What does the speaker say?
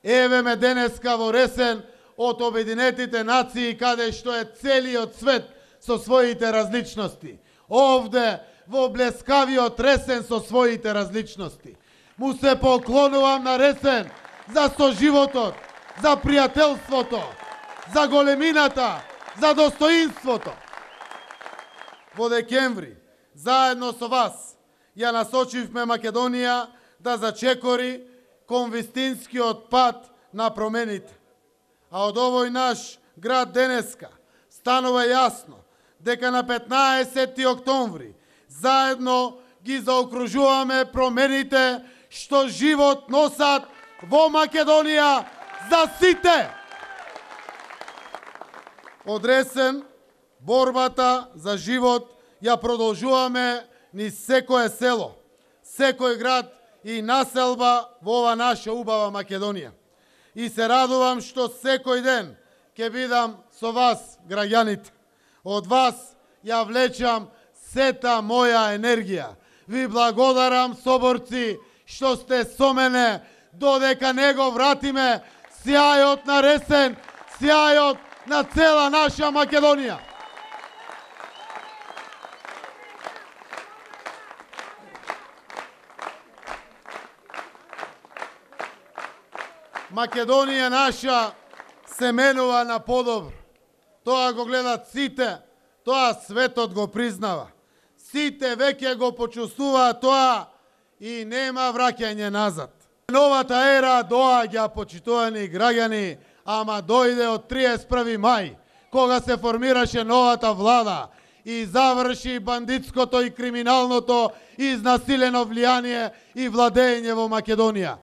Еве ме денеска во Ресен од Обединетите нации, каде што е целиот свет со своите различности. Овде во блескавиот Ресен со своите различности. Му се поклонувам на Ресен за соживотот, за пријателството, за големината, за достоинството. Во декември, заедно со вас, ја насочивме Македонија да зачекори кон вистинскиот пат на промените. А од овој наш град денеска станува јасно дека на 15 октомври заедно ги заокружуваме промените што живот носат во Македонија за сите. Од Ресен борбата за живот ја продолжуваме низ секое село, секој град и населба во ова наша убава Македонија. И се радувам што секој ден ќе бидам со вас, граѓаните. Од вас ја влечам сета моја енергија. Ви благодарам, соборци, што сте со мене додека не го вратиме сјајот на Ресен, сјајот на цела наша Македонија. Македонија наша се менува на подобро. Тоа го гледат сите, тоа светот го признава. Сите веќе го почувствуваат тоа и нема враќање назад. Новата ера доаѓа, почитувани граѓани, ама дојде од 31 мај, кога се формираше новата влада и заврши бандитското и криминалното изнасилено влијание и владење во Македонија.